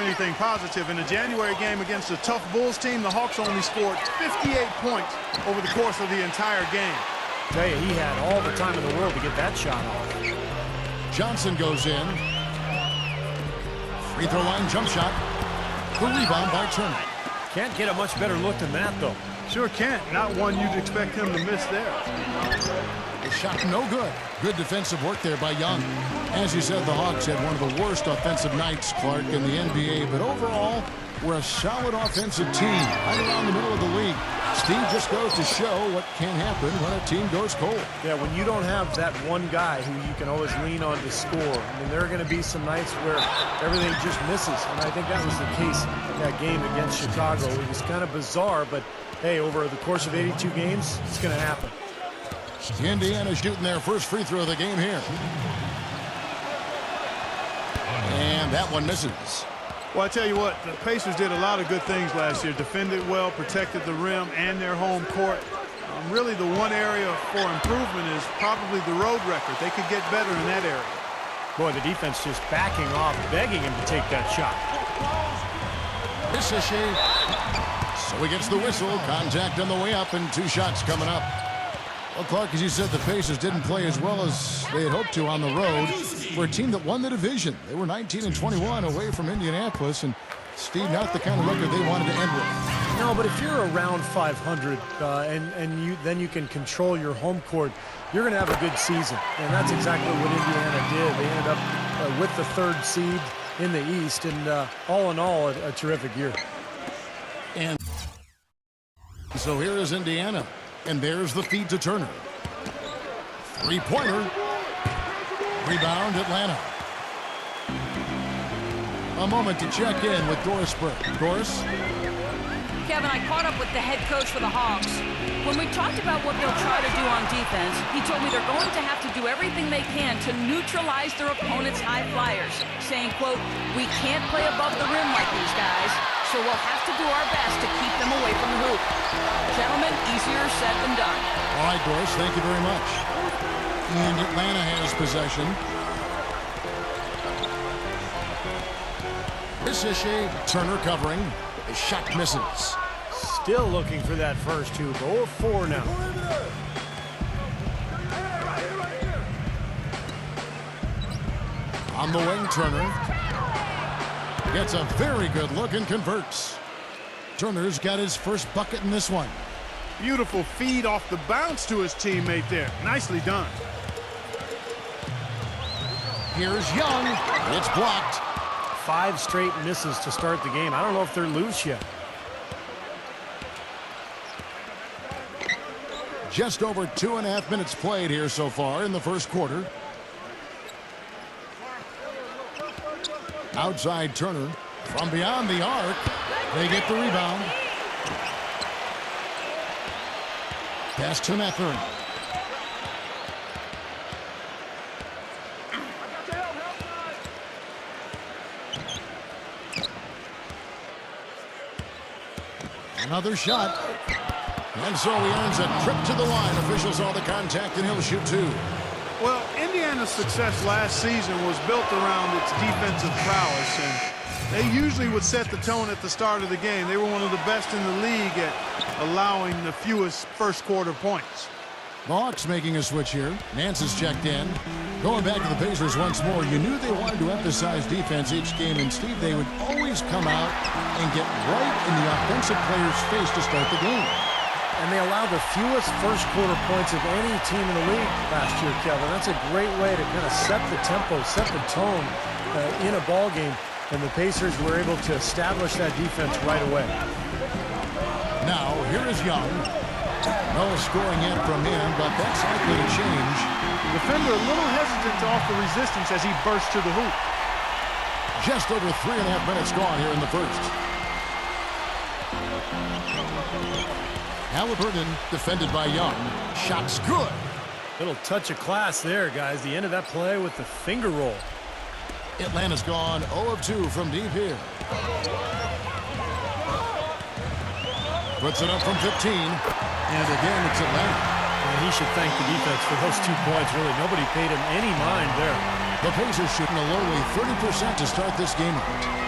anything positive. In the January game against a tough Bulls team, the Hawks only scored 58 points over the course of the entire game. Tell you, he had all the time in the world to get that shot off. Johnson goes in. Free throw line jump shot. The rebound by Turner. Can't get a much better look than that, though. Sure can't. Not one you'd expect him to miss there. The shot no good. Good defensive work there by Young. As you said, the Hawks had one of the worst offensive nights, Clark, in the NBA. But overall, we're a solid offensive team right around the middle of the league. Steve just goes to show what can happen when a team goes cold. Yeah, when you don't have that one guy who you can always lean on to score, I mean, there are going to be some nights where everything just misses. And I think that was the case in that game against Chicago. It was kind of bizarre, but hey, over the course of 82 games, it's going to happen. Indiana shooting their first free throw of the game here. And that one misses. Well, I tell you what, the Pacers did a lot of good things last year. Defended well, protected the rim and their home court. Really, the one area for improvement is probably the road record. They could get better in that area. Boy, the defense just backing off, begging him to take that shot. So he gets the whistle. Contact on the way up, and 2 shots coming up. Well, Clark, as you said, the Pacers didn't play as well as they had hoped to on the road for a team that won the division. They were 19-21 away from Indianapolis, and Steve, not the kind of record they wanted to end with. No, but if you're around 500 then you can control your home court, you're going to have a good season. And that's exactly what Indiana did. They ended up with the 3rd seed in the East, and all in all, a terrific year. And so here is Indiana. And there's the feed to Turner. 3-pointer. Rebound, Atlanta. A moment to check in with Doris Burke. Doris? Kevin, I caught up with the head coach for the Hawks. When we talked about what they'll try to do on defense, he told me they're going to have to do everything they can to neutralize their opponent's high flyers, saying, quote, "We can't play above the rim like these guys, so we'll have to do our best to keep them away from the hoop." Gentlemen, easier said than done. All right, Doris, thank you very much. And Atlanta has possession. Turner covering. The shot misses. Still looking for that first hoop. 0 of 4 now. On the wing, Turner gets a very good look and converts. Turner's got his first bucket in this one. Beautiful feed off the bounce to his teammate there. Nicely done. Here's Young. It's blocked. 5 straight misses to start the game. I don't know if they're loose yet. Just over 2.5 minutes played here so far in the first quarter. Outside Turner from beyond the arc. They get the rebound. Pass to Mathurin. Another shot. And so he earns a trip to the line. Officials saw the contact, and he'll shoot 2. Well, Indiana's success last season was built around its defensive prowess, and they usually would set the tone at the start of the game. They were one of the best in the league at allowing the fewest first-quarter points. The Hawks making a switch here. Nance is checked in. Going back to the Pacers once more, you knew they wanted to emphasize defense each game, and Steve, they would always come out and get right in the offensive player's face to start the game. And they allowed the fewest first-quarter points of any team in the league last year, Kevin. That's a great way to kind of set the tempo, set the tone in a ball game. And the Pacers were able to establish that defense right away. Now, here is Young. No scoring yet from him, but that's likely to change. Defender a little hesitant to offer resistance as he bursts to the hoop. Just over 3.5 minutes gone here in the first. Halliburton defended by Young. Shot's good. Little touch of class there, guys. The end of that play with the finger roll. Atlanta's gone 0 of 2 from deep here. Puts it up from 15. And again, it's Atlanta. And he should thank the defense for those 2 points. Really, nobody paid him any mind there. The Pacers shooting a lowly 30% to start this game out.